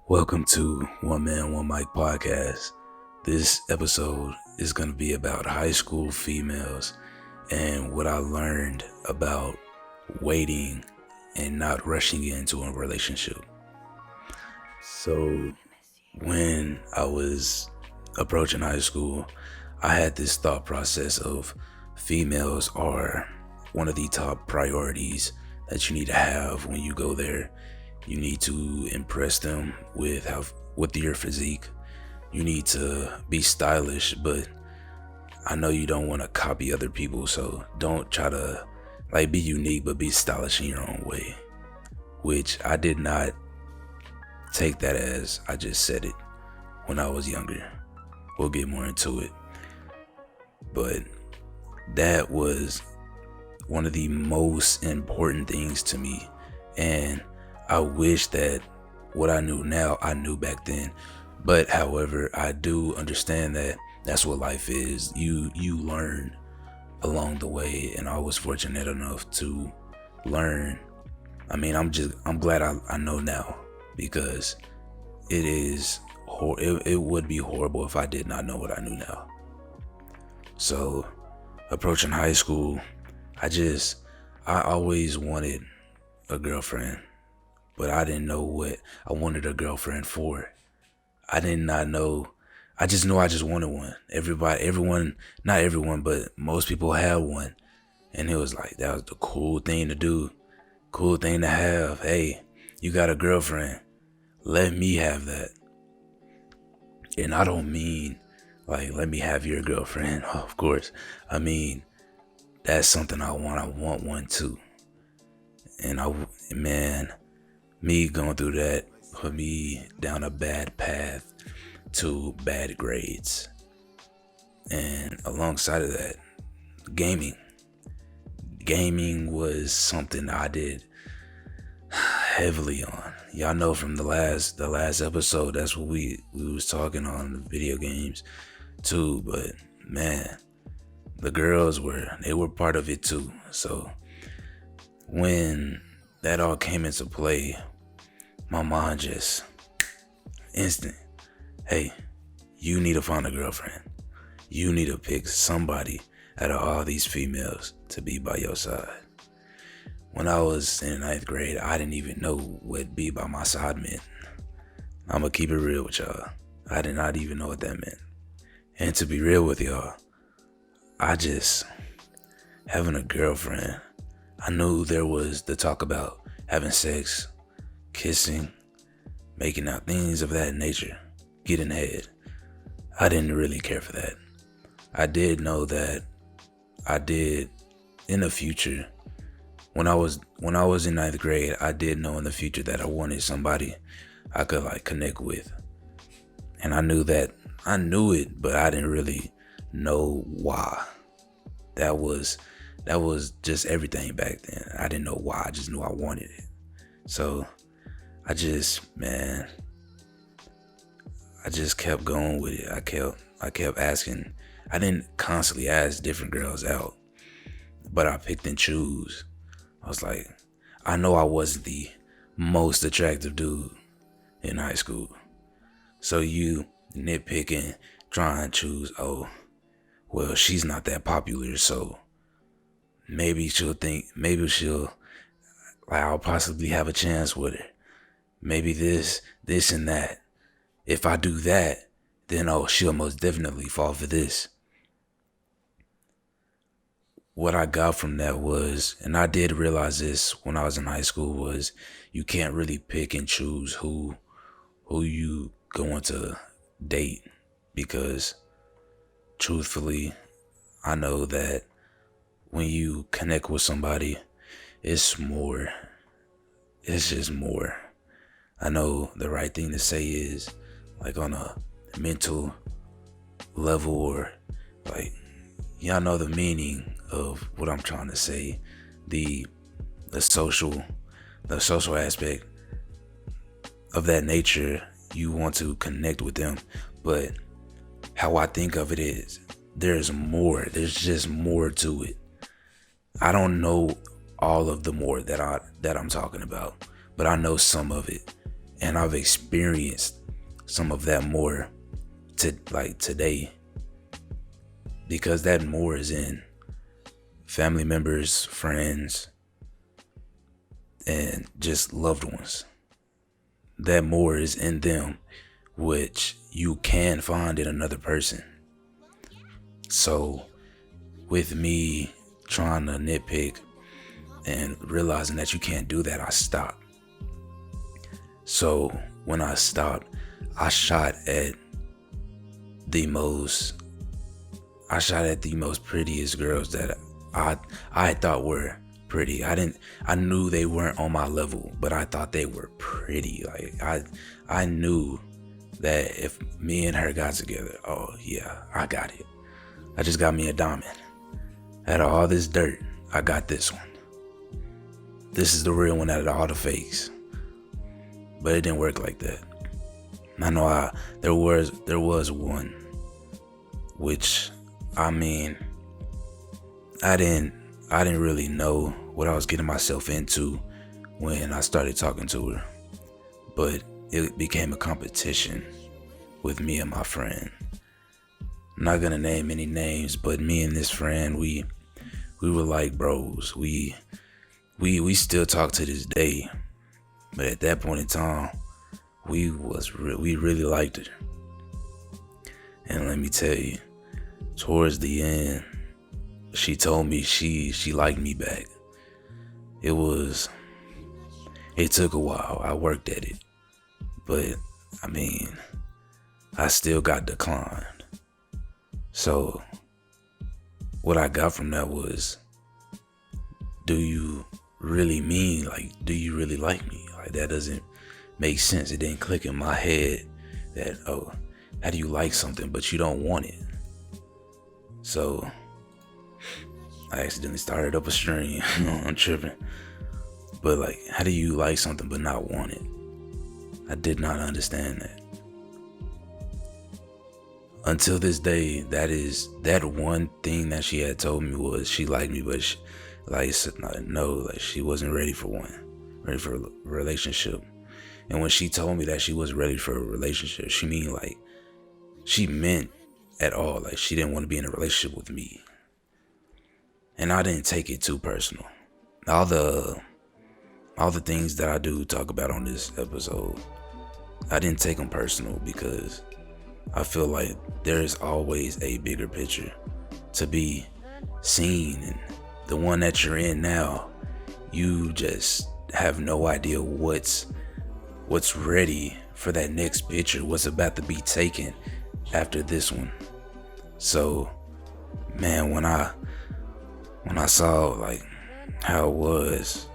Welcome to One Man, One Mic podcast. This episode is going to be about high school females and what I learned about waiting and not rushing into a relationship. So, when I was approaching high school, I had this thought process of females are one of the top priorities that you need to have when you go there. You need to impress them with your physique. You need to be stylish, but I know you don't want to copy other people, so don't try to be unique, but be stylish in your own way. Which I did not take that as I just said it when I was younger. We'll get more into it. But that was one of the most important things to me. And I wish that what I knew now, I knew back then. But however, I do understand that that's what life is. You learn along the way, and I was fortunate enough to learn. I'm glad I know now, because it would be horrible if I did not know what I knew now. So approaching high school, I always wanted a girlfriend, but I didn't know what I wanted a girlfriend for. I did not know. I just knew I just wanted one. Not everyone, but most people had one. And it was like, that was the cool thing to do, cool thing to have. Hey, you got a girlfriend. Let me have that. And I don't mean let me have your girlfriend, of course. I mean, that's something I want. I want one too. And me going through that put me down a bad path to bad grades. And alongside of that, gaming. Gaming was something I did heavily on. Y'all know from the last episode, that's what we was talking on, the video games too. But man, the girls were part of it too. So when that all came into play, my mind just instant. Hey, you need to find a girlfriend. You need to pick somebody out of all these females to be by your side. When I was in ninth grade, I didn't even know what be by my side meant. I'ma keep it real with y'all. I did not even know what that meant. And to be real with y'all, having a girlfriend, I knew there was the talk about having sex, kissing, making out, things of that nature, getting head. I didn't really care for that. I did know that in the future, when I was in ninth grade, I did know in the future that I wanted somebody I could connect with. And I knew it, but I didn't really know why. That was just everything back then. I didn't know why. I just knew I wanted it. So I just kept going with it. I kept asking. I didn't constantly ask different girls out, but I picked and choose. I was like, I know I wasn't the most attractive dude in high school. So you nitpicking, trying to choose, oh, well, she's not that popular, so maybe I'll possibly have a chance with her. Maybe this and that. If I do that, then she'll most definitely fall for this. What I got from that was, and I did realize this when I was in high school, was you can't really pick and choose who you going to date, because truthfully, I know that when you connect with somebody, it's more. It's just more. I know the right thing to say is on a mental level, or y'all know the meaning of what I'm trying to say. The social aspect of that nature, you want to connect with them. But how I think of it is, there's more. There's just more to it. I don't know all of the more that I'm talking about, but I know some of it. And I've experienced some of that more today, because that more is in family members, friends, and just loved ones. That more is in them, which you can find in another person. So with me trying to nitpick and realizing that you can't do that, I stopped. So when I stopped, I shot at the most prettiest girls that I thought were pretty. I knew they weren't on my level, but I thought they were pretty. Like I knew that if me and her got together, oh yeah, I got it. I just got me a diamond. Out of all this dirt, I got this one. This is the real one out of all the fakes. But it didn't work like that. I know there was one, which, I mean, I didn't really know what I was getting myself into when I started talking to her. But it became a competition with me and my friend. I'm not gonna name any names, but me and this friend, we were like bros. We still talk to this day. But at that point in time, we really liked her. And let me tell you, towards the end, she told me she liked me back. It took a while. I worked at it. But I mean, I still got declined. So what I got from that was, do you really like me? Like, that doesn't make sense. It didn't click in my head that, oh, how do you like something but you don't want it? So I accidentally started up a string. I'm tripping. But like, how do you like something but not want it? I did not understand that. Until this day, that one thing that she had told me was she liked me, but she wasn't ready for a relationship. And when she told me that she was ready for a relationship, she meant at all, like she didn't want to be in a relationship with me. And I didn't take it too personal. All the things that I do talk about on this episode, I didn't take them personal, because I feel like there's always a bigger picture to be seen, and the one that you're in now, you just have no idea what's ready for that next picture, what's about to be taken after this one. So, man, when I saw like how it was,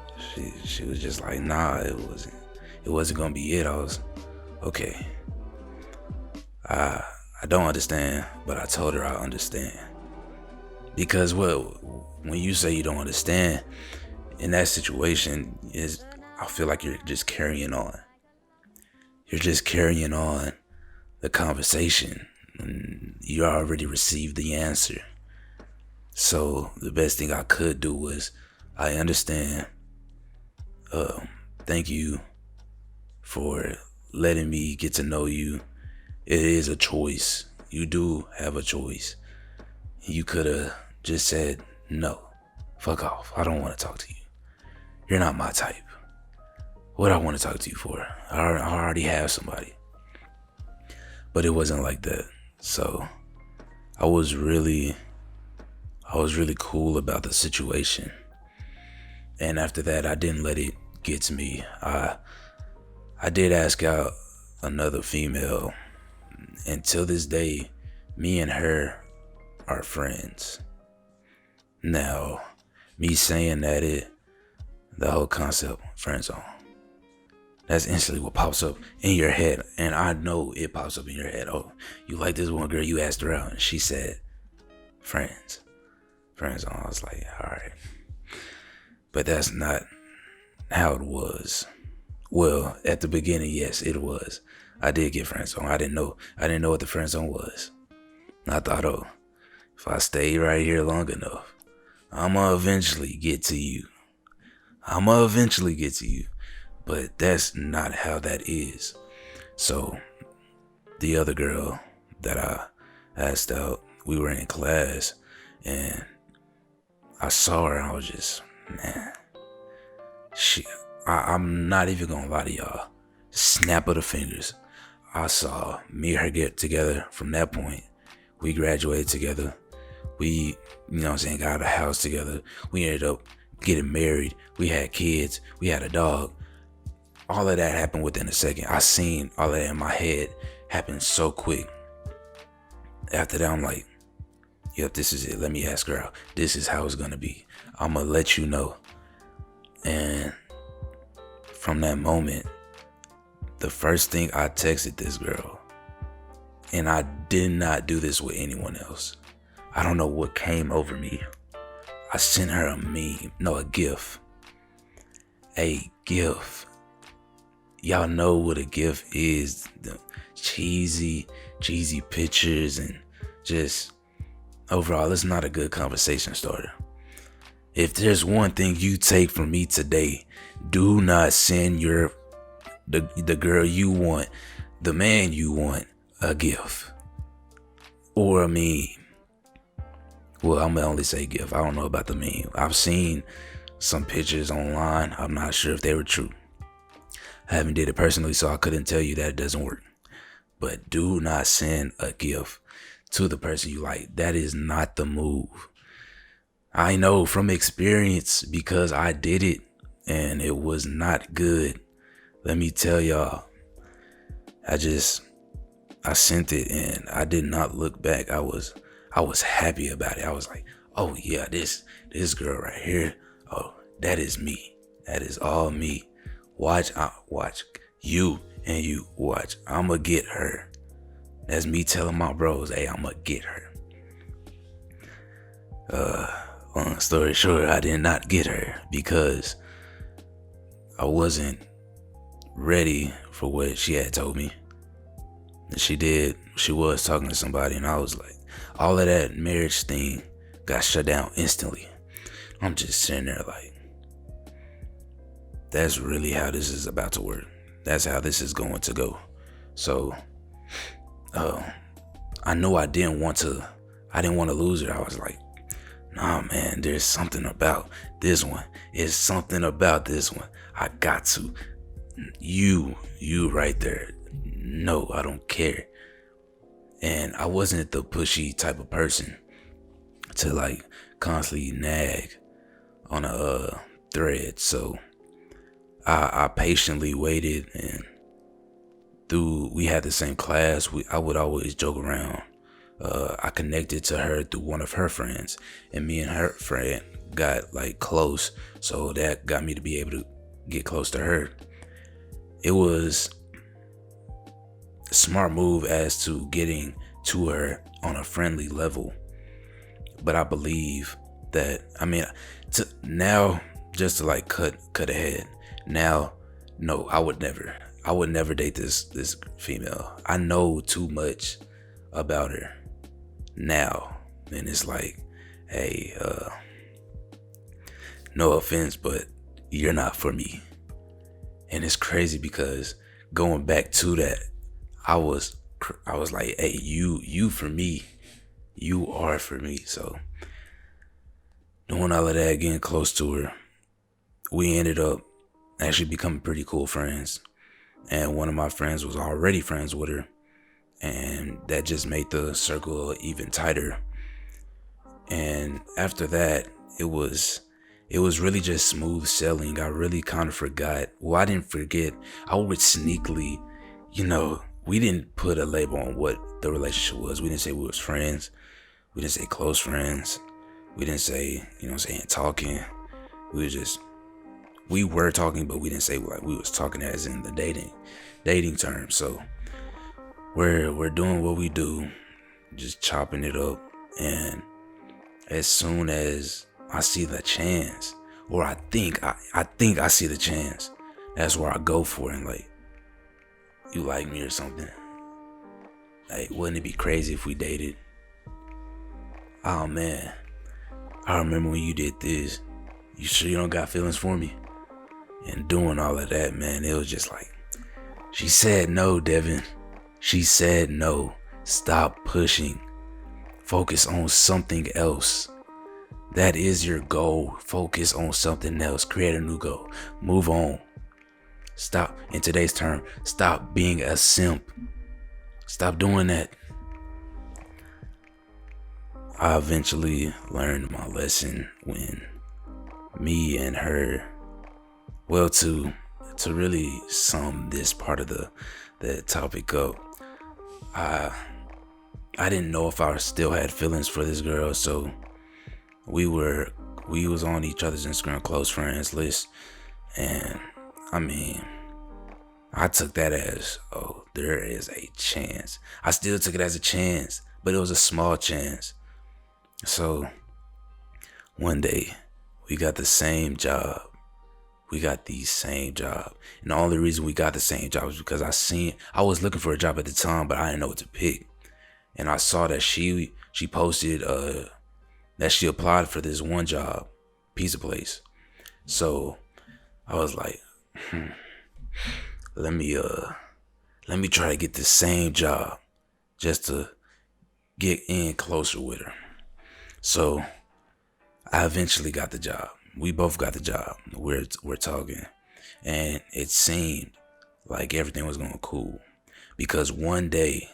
she was just like, nah, it wasn't gonna be it. I was okay. I don't understand, but I told her I understand. Because when you say you don't understand, in that situation, I feel like you're just carrying on. You're just carrying on the conversation. And you already received the answer. So the best thing I could do was, I understand. Thank you for letting me get to know you. It is a choice. You do have a choice. You could have just said, no, fuck off. I don't want to talk to you. You're not my type. What I want to talk to you for? I already have somebody. But it wasn't like that. So I was really cool about the situation. And after that, I didn't let it get to me. I did ask out another female. Until this day, me and her are friends. Now, me saying that, the whole concept, friend zone, that's instantly what pops up in your head. And I know it pops up in your head. Oh, you like this one girl, you asked her out, and she said, friends zone. I was like, all right. But that's not how it was. Well, at the beginning, yes, it was. I did get friend zone. I didn't know what the friend zone was. I thought, oh, if I stay right here long enough, I'ma eventually get to you. But that's not how that is. So the other girl that I asked out, we were in class, and I saw her and I was just, man, I'm not even gonna lie to y'all. Snap of the fingers. I saw me and her get together. From that point, we graduated together. We, got out of the house together. We ended up getting married. We had kids. We had a dog. All of that happened within a second. I seen all of that in my head happen so quick. After that, I'm like, yep, this is it. Let me ask her out. This is how it's gonna be. I'm gonna let you know. And from that moment, the first thing I texted this girl, and I did not do this with anyone else. I don't know what came over me. I sent her a GIF. A GIF. Y'all know what a GIF is. The cheesy pictures, and just overall, it's not a good conversation starter. If there's one thing you take from me today, do not send the girl you want, the man you want, a GIF or a meme. Well, I'm gonna only say GIF. I don't know about the meme. I've seen some pictures online. I'm not sure if they were true. I haven't did it personally, so I couldn't tell you that it doesn't work. But do not send a GIF to the person you like. That is not the move. I know from experience because I did it and it was not good. Let me tell y'all, I sent it and I did not look back. I was happy about it. I was like, oh yeah, this girl right here. Oh, that is me. That is all me. Watch you and you watch. I'ma get her. That's me telling my bros, hey, I'ma get her. Long story short, I did not get her because I wasn't ready for what she had told me. She was talking to somebody, and I was like, all of that marriage thing got shut down instantly. I'm just sitting there like, that's really how this is about to work. That's how this is going to go. So, I know I didn't want to lose her. I was like, nah, man, there's something about this one. It's something about this one. I got to. You right there. No, I don't care. And I wasn't the pushy type of person to like constantly nag on a thread. So I patiently waited, and we had the same class. I would always joke around. I connected to her through one of her friends, and me and her friend got like close. So that got me to be able to get close to her. It was a smart move as to getting to her on a friendly level. But I believe that, now, just to like cut ahead. Now, no, I would never date this female. I know too much about her now, and it's like, hey, no offense, but you're not for me. And it's crazy because going back to that, I was like, hey, you for me, you are for me. So doing all of that, getting close to her, we ended up actually becoming pretty cool friends. And one of my friends was already friends with her, and that just made the circle even tighter. And after that, it was really just smooth sailing. I really kind of forgot. Well, I didn't forget. I would sneakily, we didn't put a label on what the relationship was. We didn't say we was friends. We didn't say close friends. We didn't say, talking. We were talking, but we didn't say like we was talking as in the dating term. So we're doing what we do, just chopping it up. And as soon as I see the chance, or I think I see the chance, that's where I go for it. And like, you like me or something? Like, wouldn't it be crazy if we dated? Oh man, I remember when you did this. You sure you don't got feelings for me? and doing all of that, man, it was just like, she said no, Devin. She said no. Stop pushing. Focus on something else. That is your goal. Focus on something else. Create a new goal. Move on. Stop, in today's term, stop being a simp. Stop doing that. I eventually learned my lesson when me and her, well, to really sum this part of the topic up, I didn't know if I still had feelings for this girl, so we was on each other's Instagram close friends list, and I mean, I took that as, oh, there is a chance. I still took it as a chance, but it was a small chance. So one day we got the same job. We got the same job. And the only reason we got the same job was because I was looking for a job at the time, but I didn't know what to pick. And I saw that she posted that she applied for this one job, pizza place. So I was like, let me try to get the same job just to get in closer with her. So I eventually got the job. We both got the job. We're talking, and it seemed like everything was going cool, because one day,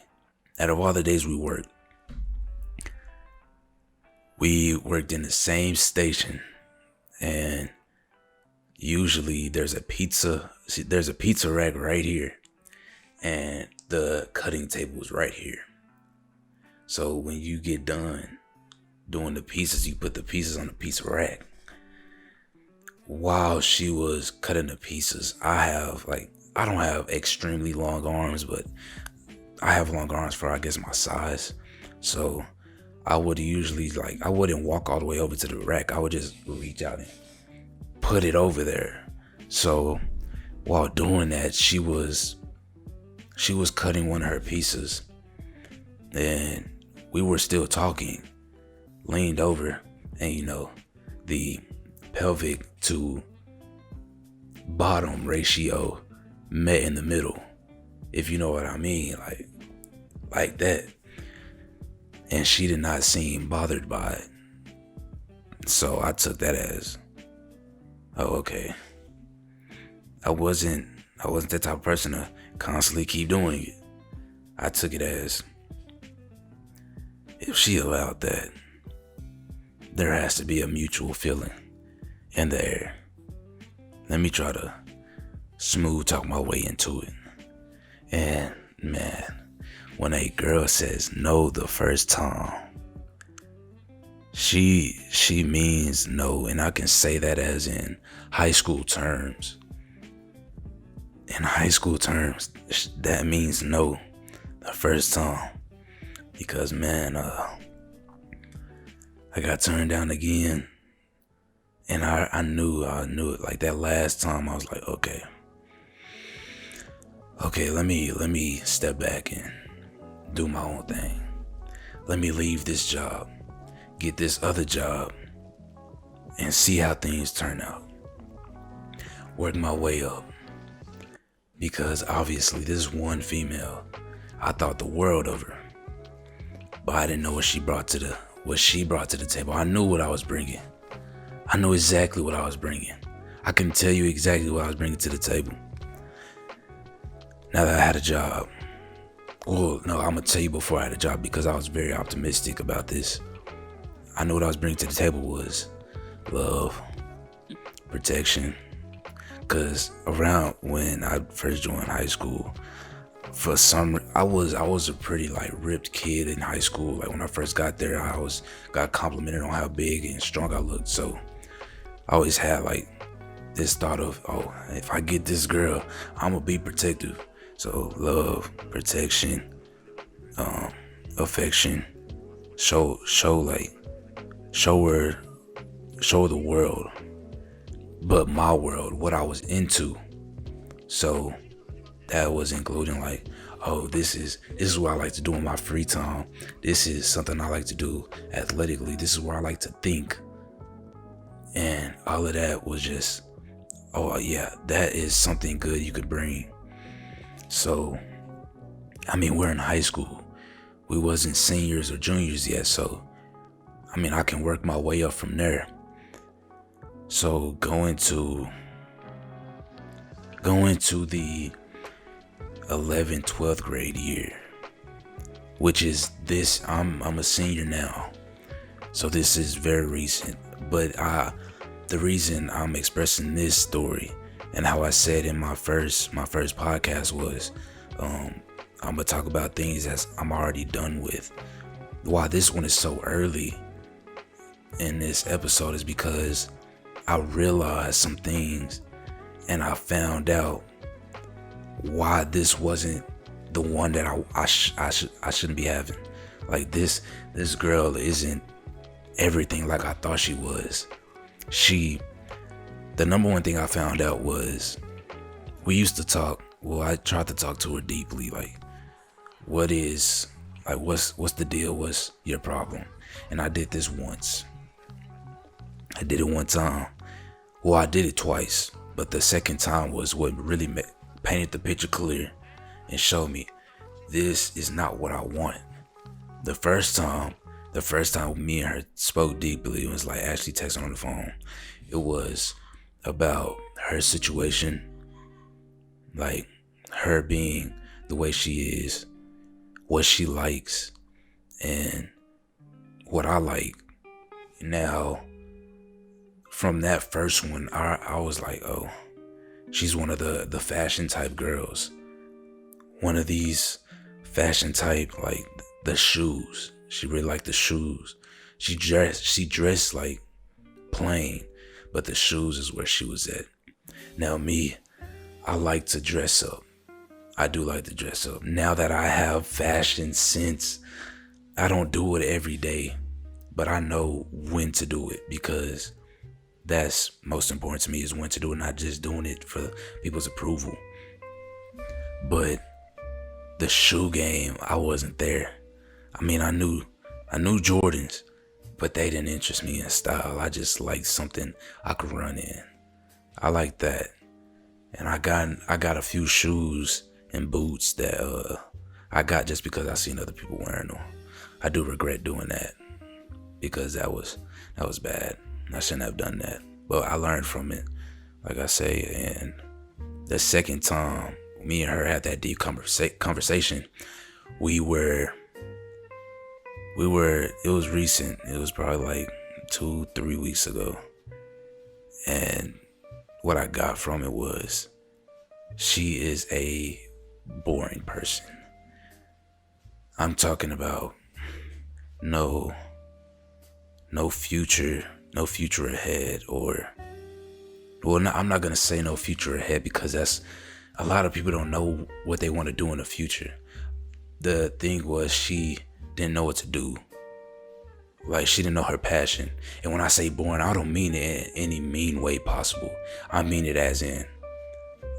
out of all the days we worked in the same station, and usually there's a pizza rack right here, and the cutting table is right here. So when you get done doing the pieces, you put the pieces on the pizza rack. While she was cutting the pieces, I don't have extremely long arms, but I have long arms for, I guess, my size. So I would usually, I wouldn't walk all the way over to the rack. I would just reach out and put it over there. So while doing that, she was cutting one of her pieces, and we were still talking, leaned over, and the pelvic to bottom ratio met in the middle, if you know what I mean, like that. And she did not seem bothered by it. So I took that as, oh, okay. I wasn't the type of person to constantly keep doing it. I took it as, if she allowed that, there has to be a mutual feeling in the air. Let me try to smooth talk my way into it. And man, when a girl says no the first time, she means no, and I can say that as in high school terms. In high school terms, that means no the first time, because man, I got turned down again. And I knew it. Like that last time, I was like, okay, let me step back and do my own thing. Let me leave this job, get this other job, and see how things turn out. Work my way up. Because obviously this one female, I thought the world of her, but I didn't know what she brought to the table. I knew what I was bringing. I knew exactly what I was bringing. I can tell you exactly what I was bringing to the table. Now that I had a job. Well, no, I'm going to tell you before I had a job, because I was very optimistic about this. I knew what I was bringing to the table was love, protection. Because around when I first joined high school, I was a pretty ripped kid in high school. Like when I first got there, I got complimented on how big and strong I looked. So I always had this thought of, oh, if I get this girl, I'm gonna be protective. So love, protection, affection, show her the world, but my world, what I was into. So that was including oh, this is what I like to do in my free time. This is something I like to do athletically. This is where I like to think. And all of that was just oh yeah, that is something good you could bring. So, I mean, we're in high school. We wasn't seniors or juniors yet, so I mean, I can work my way up from there. So going to the 11th, 12th grade year, which is this, I'm a senior now. So this is very recent, but the reason I'm expressing this story and how I said in my first podcast was, I'm gonna talk about things that I'm already done with. Why this one is so early in this episode is because I realized some things and I found out why this wasn't the one that I shouldn't be having. Like this girl isn't everything like I thought she was. The number one thing I found out was, we used to talk. Well, I tried to talk to her deeply, like, what's the deal? What's your problem? And I did this once. I did it one time. Well, I did it twice, but the second time was what really painted the picture clear and showed me this is not what I want. The first time me and her spoke deeply, it was like actually texting on the phone. It was about her situation, like her being the way she is, what she likes, and what I like. Now, from that first one, I was like, oh, she's one of the fashion type girls. One of these fashion type, like the shoes. She really liked the shoes. She dressed like plain, but the shoes is where she was at. Now me, I like to dress up. I do like to dress up. Now that I have fashion sense, I don't do it every day, but I know when to do it, because that's most important to me, is when to do it, not just doing it for people's approval. But the shoe game, I wasn't there. I mean, I knew Jordans, but they didn't interest me in style. I just liked something I could run in. I like that. And I got a few shoes and boots that I got just because I seen other people wearing them. I do regret doing that, because that was bad. I shouldn't have done that. But I learned from it, like I say. And the second time me and her had that deep conversation, it was recent. It was probably like 2-3 weeks ago. And what I got from it was, she is a boring person. I'm talking about no future ahead, or, well, no, I'm not gonna say no future ahead, because that's, a lot of people don't know what they want to do in the future. The thing was, she didn't know what to do. Like, she didn't know her passion. And when I say boring, I don't mean it in any mean way possible. I mean it as in,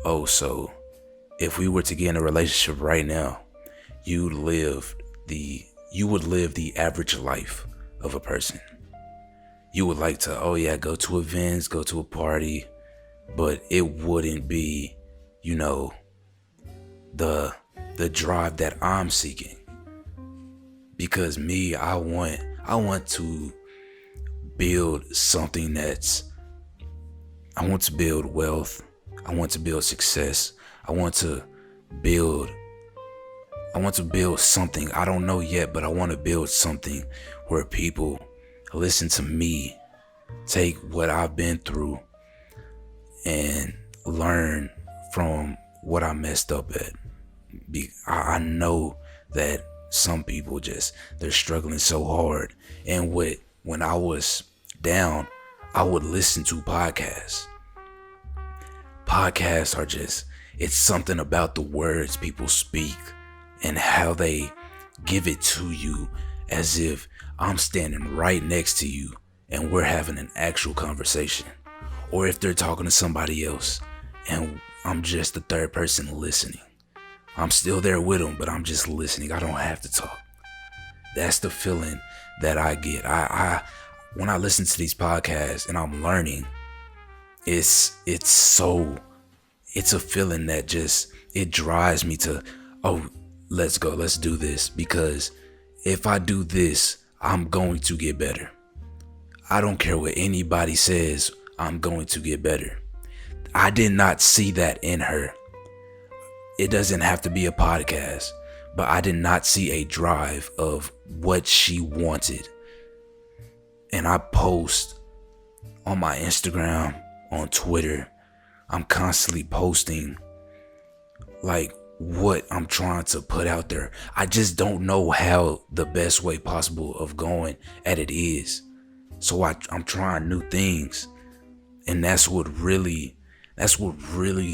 oh, so if we were to get in a relationship right now, you would live the average life of a person. You would like to, oh yeah, go to events, go to a party, but it wouldn't be, the drive that I'm seeking. Because me, I want to build something I want to build wealth. I want to build success. I want to build something. I don't know yet, but I want to build something where people listen to me, take what I've been through, and learn from what I messed up at. I know that some people they're struggling so hard. And when I was down, I would listen to podcasts. Podcasts are it's something about the words people speak and how they give it to you, as if I'm standing right next to you and we're having an actual conversation. Or if they're talking to somebody else and I'm just the third person listening. I'm still there with them, but I'm just listening. I don't have to talk. That's the feeling that I get. When I listen to these podcasts and I'm learning, it's so, it's a feeling that just, it drives me to, oh, let's go, let's do this, because if I do this, I'm going to get better. I don't care what anybody says, I'm going to get better. I did not see that in her. It doesn't have to be a podcast, but I did not see a drive of what she wanted. And I post on my Instagram, on Twitter, I'm constantly posting like what I'm trying to put out there. I just don't know how the best way possible of going at it is. So I'm trying new things. And that's what really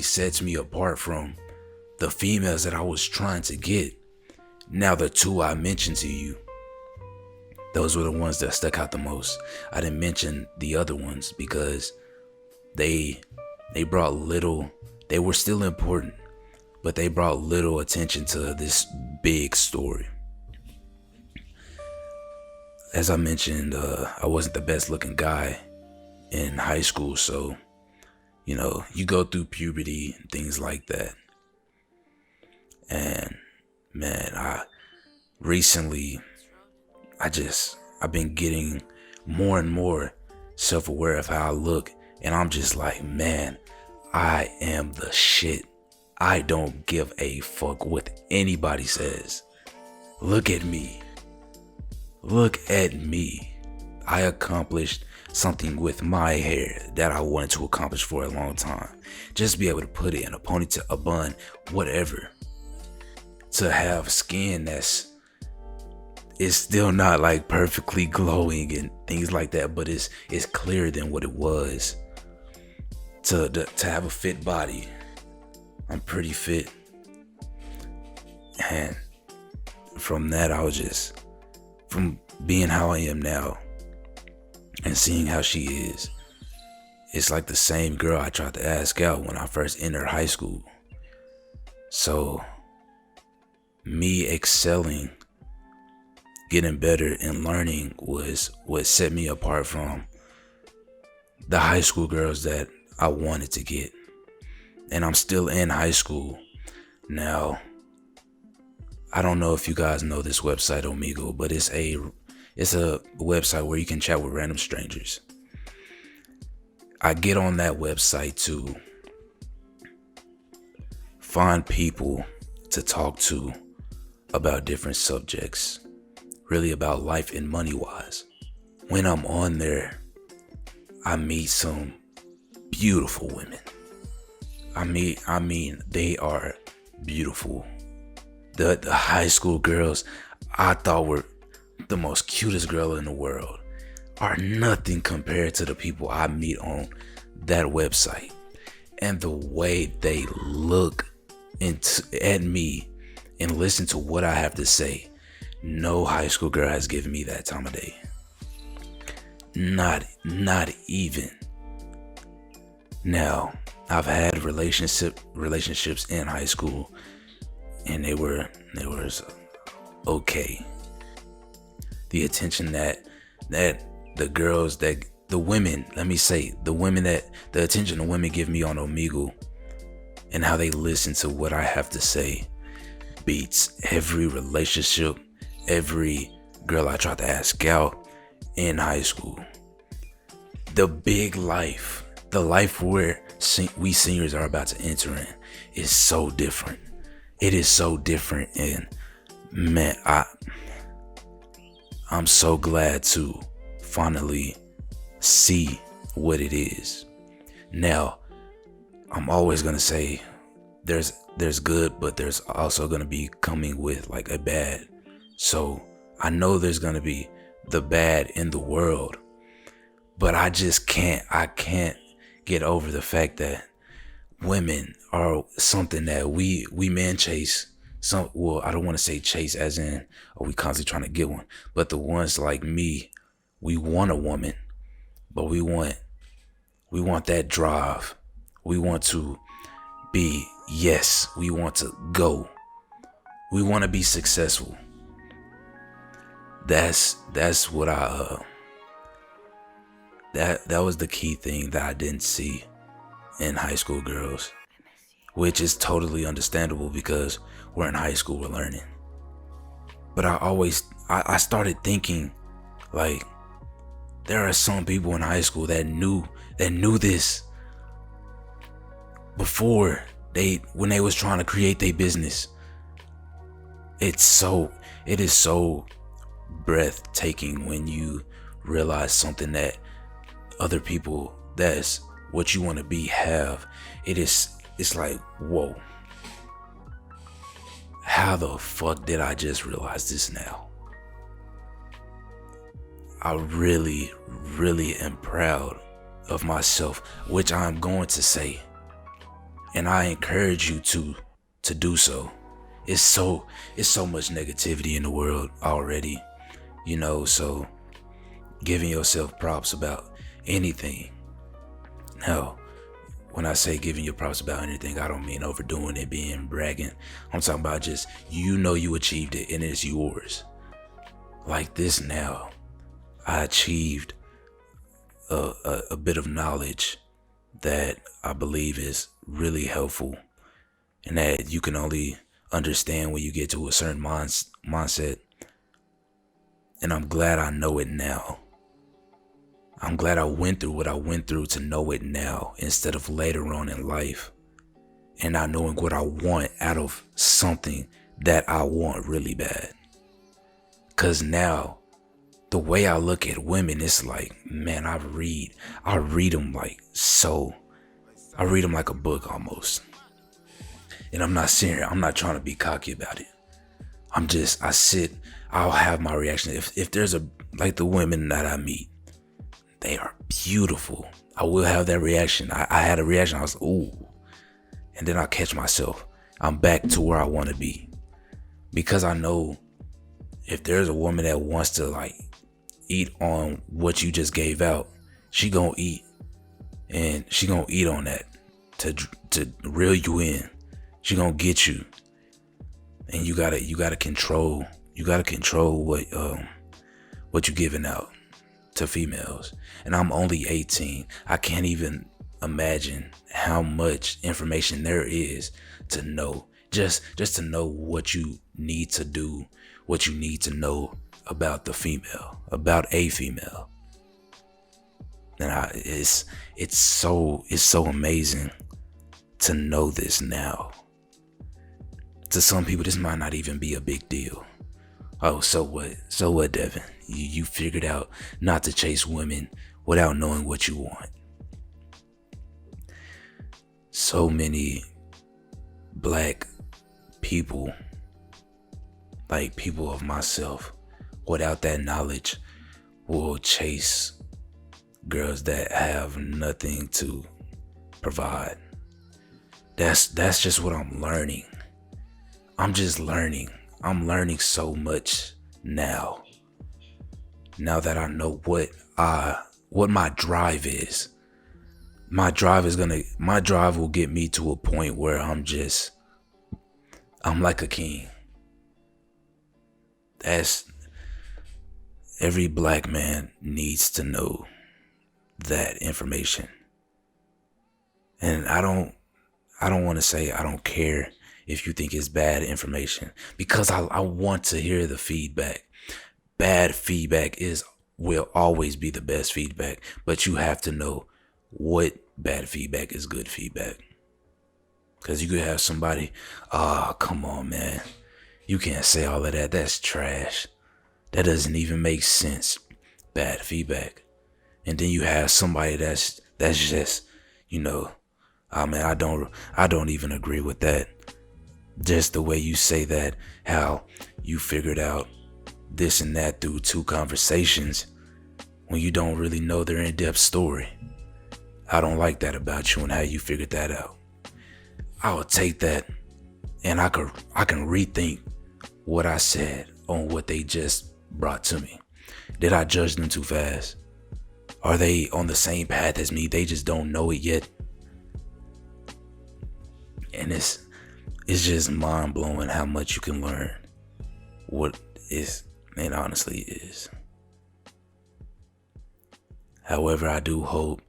sets me apart from the females that I was trying to get. Now the two I mentioned to you, those were the ones that stuck out the most. I didn't mention the other ones because they brought little, they were still important, but they brought little attention to this big story. As I mentioned, I wasn't the best looking guy in high school, so you go through puberty and things like that. And man, I've been getting more and more self-aware of how I look, and I'm just like, man, I am the shit. I don't give a fuck what anybody says. Look at me. Look at me. I accomplished something with my hair that I wanted to accomplish for a long time. Just be able to put it in a ponytail, a bun, whatever. To have skin it's still not like perfectly glowing and things like that, but it's clearer than what it was. To have a fit body. I'm pretty fit. And from that, from being how I am now and seeing how she is, it's like the same girl I tried to ask out when I first entered high school. So me excelling, getting better and learning was what set me apart from the high school girls that I wanted to get. And I'm still in high school. Now, I don't know if you guys know this website Omegle, but it's a website where you can chat with random strangers. I get on that website to find people to talk to about different subjects, really about life and money wise. When I'm on there, I meet some beautiful women. I mean, they are beautiful. The high school girls I thought were the most cutest girl in the world are nothing compared to the people I meet on that website. And the way they look at me and listen to what I have to say, no high school girl has given me that time of day. Not even. Now, I've had relationships in high school, and they were okay. The attention that the girls, that the women, the attention the women give me on Omegle and how they listen to what I have to say beats every relationship, every girl I tried to ask out in high school. The big life, the life where we seniors are about to enter in, is so different. It is so different, and man, I'm so glad to finally see what it is. Now, I'm always gonna say there's good, but there's also gonna be coming with like a bad. So I know there's gonna be the bad in the world, but I can't get over the fact that women are something that we men chase. I don't want to say chase as in, are we constantly trying to get one, but the ones like me, we want a woman, but we want that drive. We want to be, yes, we want to go. We want to be successful. That's what that was the key thing that I didn't see in high school girls, which is totally understandable because we're in high school, we're learning. But I started thinking, like, there are some people in high school that knew this before when they was trying to create their business. It is so breathtaking when you realize something that other people that's what you want to be have. It's like, whoa, how the fuck did I just realize this now? I really, really am proud of myself, which I'm going to say, and I encourage you to do so. It's so much negativity in the world already, so giving yourself props about anything. Now, when I say giving your props about anything, I don't mean overdoing it, being bragging. I'm talking about just, you achieved it and it's yours. Like this now, I achieved a bit of knowledge that I believe is really helpful, and that you can only understand when you get to a certain mindset. And I'm glad I know it now. I'm glad I went through what I went through to know it now instead of later on in life, and not knowing what I want out of something that I want really bad. Cause now the way I look at women, it's like, man, I read them like so. I read them like a book almost. And I'm not serious. I'm not trying to be cocky about it. I'll have my reaction. If there's like the women that I meet, they are beautiful, I will have that reaction. I had a reaction. I was, ooh. And then I catch myself. I'm back to where I want to be. Because I know if there's a woman that wants to like eat on what you just gave out, she gonna eat. And she gonna eat on that to reel you in. She gonna get you. And you gotta control what you giving out to females. And I'm only 18. I can't even imagine how much information there is to know. Just to know what you need to do, what you need to know about the female, about a female. And it's so amazing to know this now. To some people, this might not even be a big deal. Oh, so what? So what, Devin? You figured out not to chase women without knowing what you want. So many black people, like people of myself, without that knowledge, will chase girls that have nothing to provide. That's just what I'm learning. I'm just learning. I'm learning so much now. Now that I know what my drive is. My drive will get me to a point where I'm like a king. Every black man needs to know that information. And I don't want to say I don't care if you think it's bad information, because I want to hear the feedback. Bad feedback will always be the best feedback, but you have to know what bad feedback is good feedback. Because you could have somebody, come on, man, you can't say all of that. That's trash. That doesn't even make sense. Bad feedback. And then you have somebody that's just, man, I don't even agree with that. Just the way you say that, how you figured out this and that through 2 conversations when you don't really know their in-depth story. I don't like that about you and how you figured that out. I would take that and I can rethink what I said on what they just brought to me. Did I judge them too fast? Are they on the same path as me? They just don't know it yet. And it's just mind-blowing how much you can learn. What is, it honestly is. However, I do hope,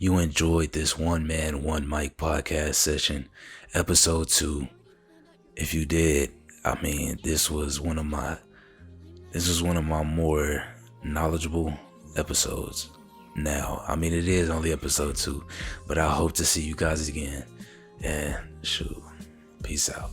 you enjoyed this One Man, One Mic podcast session, episode 2. If you did, I mean, this was one of my more knowledgeable episodes. Now, I mean, it is only episode 2, but I hope to see you guys again. And shoot, peace out.